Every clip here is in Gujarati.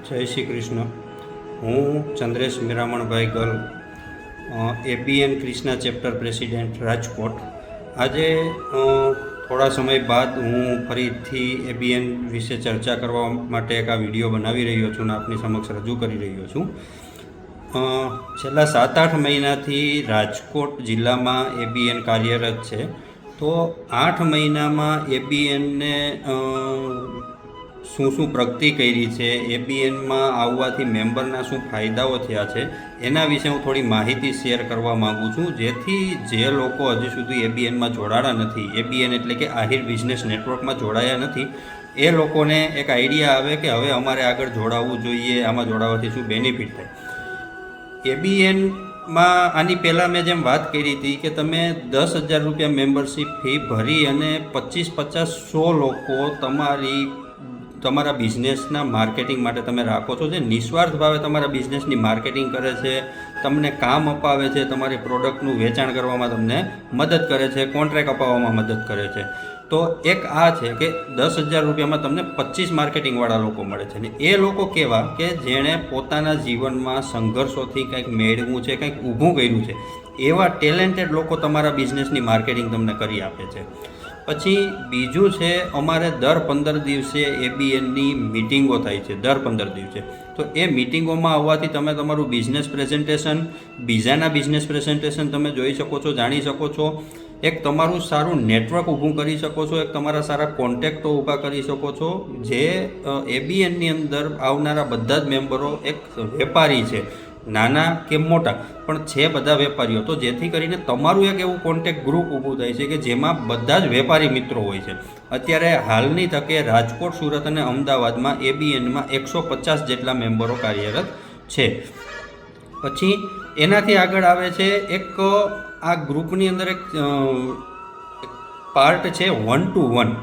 જય શ્રી કૃષ્ણ. હું ચંદ્રેશ મીરામણભાઈ ગલ, એબીએન ક્રિષ્ના ચેપ્ટર પ્રેસિડેન્ટ રાજકોટ. આજે થોડા સમય બાદ હું ફરીથી એબીએન વિશે ચર્ચા કરવા માટે એક આ વિડીયો બનાવી રહ્યો છું અને આપની સમક્ષ રજૂ કરી રહ્યો છું. છેલ્લા 7-8 મહિનાથી રાજકોટ જિલ્લામાં એબીએન કાર્યરત છે. તો 8 મહિનામાં એબીએનને શું પ્રગતિ કરી છે, એબીએનમાં આવવાથી મેમ્બરના શું ફાયદાઓ થયા છે, એના વિશે હું થોડી માહિતી શેર કરવા માગું છું, જેથી જે લોકો હજી સુધી એબીએનમાં જોડાયા નથી, એબીએન એટલે કે આહિર બિઝનેસ નેટવર્કમાં જોડાયા નથી, એ લોકોને એક આઈડિયા આવે કે હવે અમારે આગળ જોડાવવું જોઈએ, આમાં જોડાવાથી શું બેનિફિટ થાય. એબીએનમાં આની પહેલાં મેં જેમ વાત કરી હતી કે તમે 10,000 રૂપિયા મેમ્બરશીપ ફી ભરી અને 25-50-100 લોકો તમારા બિઝનેસના માર્કેટિંગ માટે તમે રાખો છો, જે નિસ્વાર્થ ભાવે તમારા બિઝનેસની માર્કેટિંગ કરે છે, તમને કામ અપાવે છે, તમારી પ્રોડક્ટનું વેચાણ કરવામાં તમને મદદ કરે છે, કોન્ટ્રાક્ટ અપાવવામાં મદદ કરે છે. તો એક આ છે કે 10,000 રૂપિયામાં તમને 25 માર્કેટિંગવાળા લોકો મળે છે. ને એ લોકો કેવા કે જેણે પોતાના જીવનમાં સંઘર્ષોથી કંઈક મેળવવું છે, કંઈક ઊભું કર્યું છે, એવા ટેલેન્ટેડ લોકો તમારા બિઝનેસની માર્કેટિંગ તમને કરી આપે છે. પછી બીજું છે, અમારે દર 15 દિવસે એબીએનની મિટિંગો થાય છે, દર 15 દિવસે. તો એ મિટિંગોમાં આવવાથી તમે તમારું બિઝનેસ પ્રેઝન્ટેશન, બીજાના બિઝનેસ પ્રેઝન્ટેશન તમે જોઈ શકો છો, જાણી શકો છો, એક તમારું સારું નેટવર્ક ઊભું કરી શકો છો, એક તમારા સારા કોન્ટેક્ટો ઊભા કરી શકો છો. જે એબીએનની અંદર આવનારા બધા જ મેમ્બરો એક વેપારી છે, નાના કે મોટા પણ છે, બધા વેપારીઓ. તો જેથી કરીને તમારું એક એવું કોન્ટેક્ટ ગ્રુપ ઊભું થાય છે કે જેમાં બધા જ વેપારી મિત્રો હોય છે. અત્યારે હાલની તકે રાજકોટ, સુરત અને અમદાવાદમાં એબીએનમાં 150 જેટલા મેમ્બરો કાર્યરત છે. પછી એનાથી આગળ આવે છે એક આ ગ્રુપની અંદર એક પાર્ટ છે 1-to-1.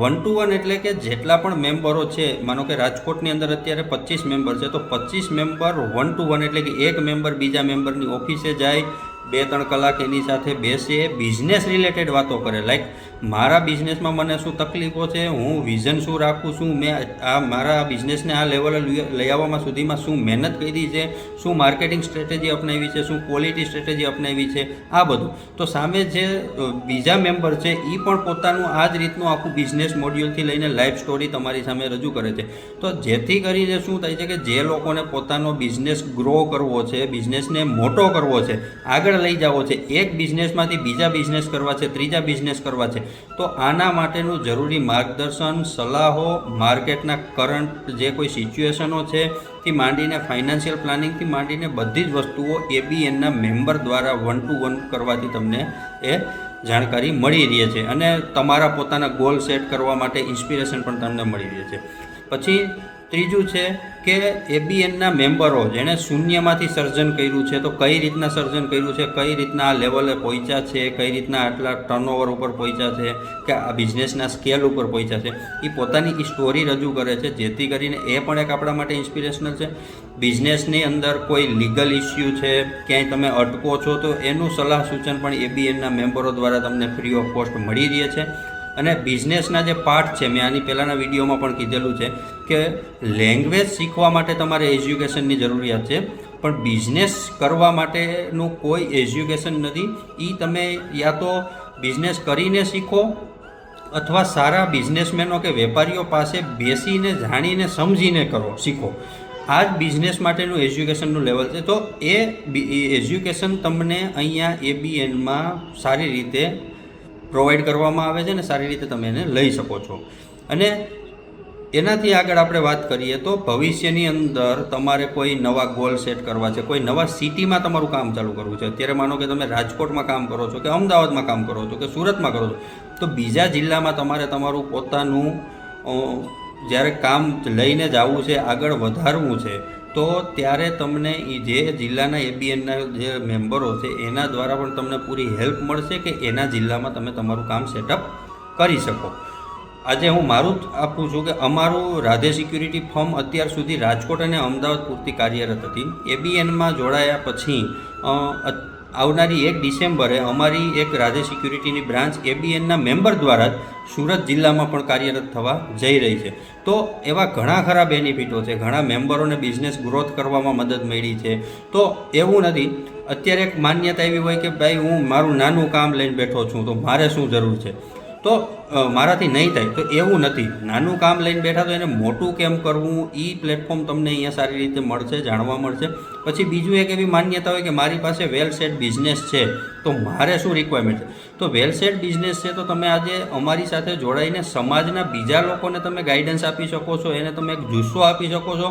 1-to-1 એટલે કે જેટલા પણ મેમ્બરો છે, માનો કે રાજકોટની અંદર અત્યારે 25 મેમ્બર છે, તો 25 મેમ્બર 1-to-1 એટલે કે એક મેમ્બર બીજા મેમ્બરની ઓફિસે જાય, 2-3 કલાક એની સાથે બેસે, બિઝનેસ રિલેટેડ વાતો કરે. લાઈક મારા બિઝનેસમાં મને શું તકલીફો છે, હું વિઝન શું રાખું છું, મેં આ મારા બિઝનેસને આ લેવલે લઈ આવવામાં સુધીમાં શું મહેનત કરી છે, શું માર્કેટિંગ સ્ટ્રેટેજી અપનાવી છે, શું ક્વોલિટી સ્ટ્રેટેજી અપનાવી છે, આ બધું. તો સામે જે બીજા મેમ્બર છે એ પણ પોતાનું આ જ રીતનું આખું બિઝનેસ મોડ્યુલથી લઈને લાઈફ સ્ટોરી તમારી સામે રજૂ કરે છે. તો જેથી કરીને શું થાય છે કે જે લોકોને પોતાનો બિઝનેસ ગ્રો કરવો છે, બિઝનેસને મોટો કરવો છે, આગળ લઈ જવો છે, એક બિઝનેસમાંથી બીજા બિઝનેસ કરવા છે, ત્રીજા બિઝનેસ કરવા છે, તો આના માટેનું જરૂરી માર્ગદર્શન, સલાહો, માર્કેટના કરંટ જે કોઈ સિચ્યુએશનો છે થી માંડીને ફાઇનાન્શિયલ પ્લાનિંગથી માંડીને બધી જ વસ્તુઓ એબીએનના મેમ્બર દ્વારા 1-to-1 કરવાથી તમને એ જાણકારી મળી રહે છે અને તમારા પોતાના ગોલ સેટ કરવા માટે ઇન્સ્પિરેશન પણ તમને મળી રહે છે. પછી ત્રીજું છે કે એબીએનના મેમ્બરો જેણે શૂન્યમાંથી સર્જન કર્યું છે, તો કઈ રીતના સર્જન કર્યું છે, કઈ રીતના આ લેવલે પહોંચ્યા છે, કઈ રીતના આટલા ટર્નઓવર ઉપર પહોંચ્યા છે, કે આ બિઝનેસના સ્કેલ ઉપર પહોંચ્યા છે, એ પોતાની સ્ટોરી રજૂ કરે છે, જેથી કરીને એ પણ એક આપણા માટે ઇન્સ્પિરેશનલ છે. બિઝનેસની અંદર કોઈ લીગલ ઇસ્યુ છે, ક્યાંય તમે અટકો છો, તો એનું સલાહ સૂચન પણ એબીએનના મેમ્બરો દ્વારા તમને ફ્રી ઓફ કોસ્ટ મળી રહે છે. અને બિઝનેસના જે પાર્ટ છે, મેં આની પહેલાંના વિડીયોમાં પણ કીધેલું છે કે લેંગ્વેજ શીખવા માટે તમારે એજ્યુકેશનની જરૂરિયાત છે, પણ બિઝનેસ કરવા માટેનું કોઈ એજ્યુકેશન નથી. એ તમે યા તો બિઝનેસ કરીને શીખો અથવા સારા બિઝનેસમેનો કે વેપારીઓ પાસે બેસીને જાણીને સમજીને શીખો. આ જ બિઝનેસ માટેનું એજ્યુકેશનનું લેવલ છે. તો એ એજ્યુકેશન તમને અહીંયા એબીએનમાં સારી રીતે પ્રોવાઈડ કરવામાં આવે છે ને સારી રીતે તમે એને લઈ શકો છો. અને એનાથી આગળ આપણે વાત કરીએ તો ભવિષ્યની અંદર તમારે કોઈ નવા ગોલ સેટ કરવા છે, કોઈ નવા સિટીમાં તમારું કામ ચાલુ કરવું છે. અત્યારે માનો કે તમે રાજકોટમાં કામ કરો છો, કે અમદાવાદમાં કામ કરો છો, કે સુરતમાં કરો છો, તો બીજા જિલ્લામાં તમારે તમારું પોતાનું જ્યારે કામ લઈને જવું છે, આગળ વધારવું છે, તો ત્યારે તમને જે જિલ્લાના એબીએનના જે મેમ્બરો છે એના દ્વારા પણ તમને પૂરી હેલ્પ મળશે કે એના જિલ્લામાં તમે તમારું કામ સેટઅપ કરી શકો. આજે હું મારું જ આપું છું કે અમારું રાધે સિક્યુરિટી ફર્મ અત્યાર સુધી રાજકોટ અને અમદાવાદ પૂરતી કાર્યરત હતી. એબીએનમાં જોડાયા પછી આવનારી 1 ડિસેમ્બરે અમારી એક રાધે સિક્યુરિટીની બ્રાન્ચ ABNના મેમ્બર દ્વારા જ સુરત જિલ્લામાં પણ કાર્યરત થવા જઈ રહી છે. તો એવા ઘણા ખરા બેનિફિટો છે, ઘણા મેમ્બરોને બિઝનેસ ગ્રોથ કરવામાં મદદ મળી છે. તો એવું નથી અત્યારે એક માન્યતા એવી હોય કે ભાઈ હું મારું નાનું કામ લઈને બેઠો છું તો મારે શું જરૂર છે, તો મારાથી નહીં થાય. તો એવું નથી, નાનું કામ લઈને બેઠા તો એને મોટું કેમ કરવું એ પ્લેટફોર્મ તમને અહીંયા સારી રીતે મળશે, જાણવા મળશે. પછી બીજું એક એવી માન્યતા હોય કે મારી પાસે વેલ સેટ બિઝનેસ છે તો મારે શું રિક્વાયરમેન્ટ છે. તો વેલ સેટ બિઝનેસ છે તો તમે આજે અમારી સાથે જોડાઈને સમાજના બીજા લોકોને તમે ગાઈડન્સ આપી શકો છો, એને તમે એક જુસ્સો આપી શકો છો,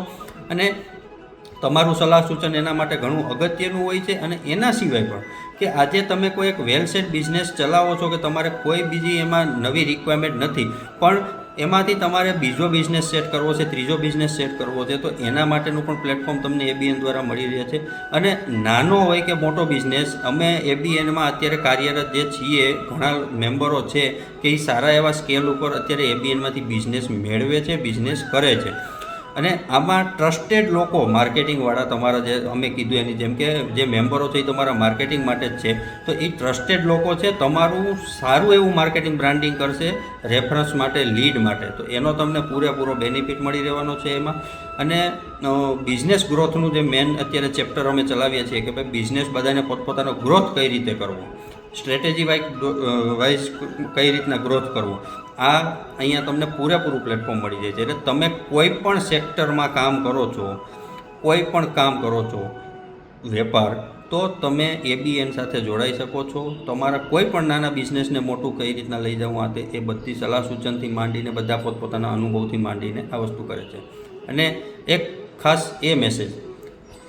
અને તમારું સલાહ સૂચન એના માટે ઘણું અગત્યનું હોય છે. અને એના સિવાય પણ કે આજે તમે કોઈ એક વેલ સેટ બિઝનેસ ચલાવો છો કે તમારે કોઈ બીજી એમાં નવી રિક્વાયરમેન્ટ નથી, પણ એમાંથી તમારે બીજો બિઝનેસ સેટ કરવો છે, ત્રીજો બિઝનેસ સેટ કરવો છે, તો એના માટેનું પણ પ્લેટફોર્મ તમને ABN દ્વારા મળી રહે છે. અને નાનો હોય કે મોટો બિઝનેસ, અમે ABNમાં અત્યારે કાર્યરત જે છીએ ઘણા મેમ્બરો છે કે એ સારા એવા સ્કેલ ઉપર અત્યારે ABNમાંથી બિઝનેસ મેળવે છે, બિઝનેસ કરે છે. અને આમાં ટ્રસ્ટેડ લોકો, માર્કેટિંગવાળા તમારા જે અમે કીધું એની જેમ કે જે મેમ્બરો છે એ તમારા માર્કેટિંગ માટે જ છે, તો એ ટ્રસ્ટેડ લોકો છે, તમારું સારું એવું માર્કેટિંગ બ્રાન્ડિંગ કરશે રેફરન્સ માટે, લીડ માટે. તો એનો તમને પૂરેપૂરો બેનિફિટ મળી રહેવાનો છે એમાં. અને બિઝનેસ ગ્રોથનું જે મેન અત્યારે ચેપ્ટર અમે ચલાવીએ છીએ કે ભાઈ બિઝનેસ બધાને પોતપોતાનો ગ્રોથ કઈ રીતે કરવો, સ્ટ્રેટેજી વાઇઝ કઈ રીતના ગ્રોથ કરવો, આ અહીંયા તમને પૂરેપૂરું પ્લેટફોર્મ મળી જાય છે. એટલે તમે કોઈ પણ સેક્ટરમાં કામ કરો છો, કોઈ પણ કામ કરો છો વેપાર, તો તમે ABN સાથે જોડાઈ શકો છો. તમારા કોઈ પણ નાના બિઝનેસને મોટું કઈ રીતના લઈ જવું, આ તે એ બધી સલાહ સૂચનથી માંડીને બધા પોતપોતાના અનુભવથી માંડીને આ વસ્તુ કરે છે. અને એક ખાસ એ મેસેજ,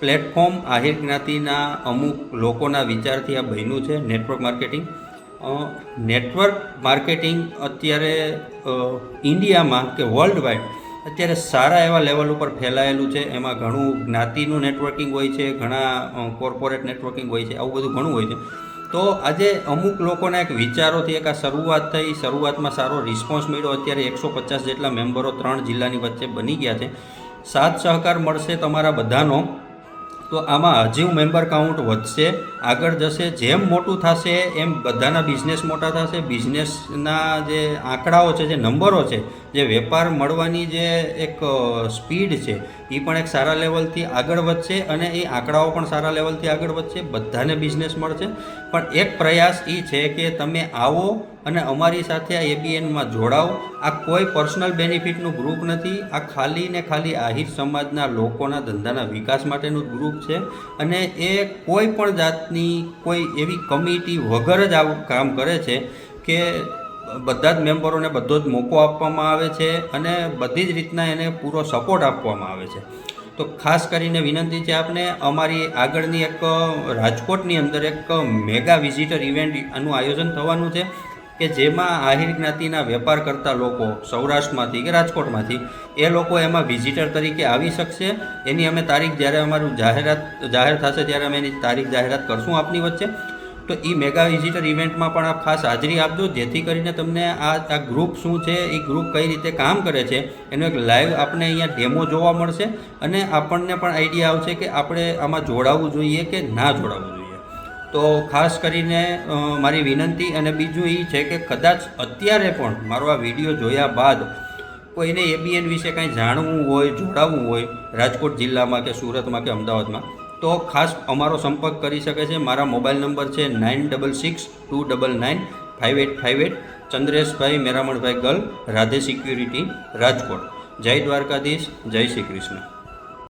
પ્લેટફોર્મ આહિર જ્ઞાતિના અમુક લોકોના વિચારથી આ બન્યું છે નેટવર્ક માર્કેટિંગ. નેટવર્ક માર્કેટિંગ અત્યારે ઇન્ડિયામાં કે વર્લ્ડ વાઇડ અત્યારે સારા એવા લેવલ ઉપર ફેલાયેલું છે. એમાં ઘણું જ્ઞાતિનું નેટવર્કિંગ હોય છે, ઘણા કોર્પોરેટ નેટવર્કિંગ હોય છે, આવું બધું ઘણું હોય છે. તો આજે અમુક લોકોના એક વિચારોથી એક આ શરૂઆત થઈ, શરૂઆતમાં સારો રિસ્પોન્સ મળ્યો. અત્યારે 150 જેટલા મેમ્બરો 3 જિલ્લાની વચ્ચે બની ગયા છે. સાથ સહકાર મળશે તમારા બધાનો તો આમાં હજી મેમ્બર કાઉન્ટ વધશે, આગળ જશે. જેમ મોટું થશે એમ બધાના બિઝનેસ મોટા થશે. બિઝનેસના જે આંકડાઓ છે, જે નંબરો છે, જે વેપાર મળવાની જે એક સ્પીડ છે એ પણ એક સારા લેવલથી આગળ વધશે અને એ આંકડાઓ પણ સારા લેવલથી આગળ વધશે. બધાને બિઝનેસ મળશે. પણ એક પ્રયાસ એ છે કે તમે આવો અને અમારી સાથે આ ABNમાં જોડાઓ. આ કોઈ પર્સનલ બેનિફિટનું ગ્રુપ નથી, આ ખાલી ને ખાલી આહિર સમાજના લોકોના ધંધાના વિકાસ માટેનું ગ્રુપ છે. અને એ કોઈ પણ જાતની કોઈ એવી કમિટી વગર જ આવું કામ કરે છે કે બધા જ મેમ્બરોને બધો જ મોકો આપવામાં આવે છે અને બધી જ રીતના એને પૂરો સપોર્ટ આપવામાં આવે છે. તો ખાસ કરીને વિનંતી છે આપને, અમારી આગળની એક રાજકોટની અંદર એક મેગા વિઝિટર ઇવેન્ટ આનું આયોજન થવાનું છે કે જેમાં આહિર જ્ઞાતિના વેપાર કરતા લોકો સૌરાષ્ટ્રમાંથી કે રાજકોટમાંથી એ લોકો એમાં વિઝિટર તરીકે આવી શકશે. એની અમે તારીખ જ્યારે અમારું જાહેર થશે ત્યારે અમે એની તારીખ જાહેરાત કરશું આપની વચ્ચે. તો એ મેગા વિઝિટર ઇવેન્ટમાં પણ આપ ખાસ હાજરી આપજો, જેથી કરીને તમને આ ગ્રુપ શું છે, એ ગ્રુપ કઈ રીતે કામ કરે છે એનો એક લાઈવ આપણે અહીંયા ડેમો જોવા મળશે અને આપણને પણ આઈડિયા આવશે કે આપણે આમાં જોડાવવું જોઈએ કે ના જોડાવવું જોઈએ. તો ખાસ કરીને મારી વિનંતી. અને બીજું એ છે કે કદાચ અત્યારે પણ મારો આ વિડીયો જોયા બાદ કોઈને ABN વિશે કાંઈ જાણવું હોય, જોડાવવું હોય રાજકોટ જિલ્લામાં કે સુરતમાં કે અમદાવાદમાં, તો ખાસ અમારો સંપર્ક કરી શકે છે. મારા મોબાઈલ નંબર છે 9662995858. ચંદ્રેશભાઈ મેરામણભાઈ ગલ, રાધે સિક્યુરિટી, રાજકોટ. જય દ્વારકાધીશ, જય શ્રી કૃષ્ણ.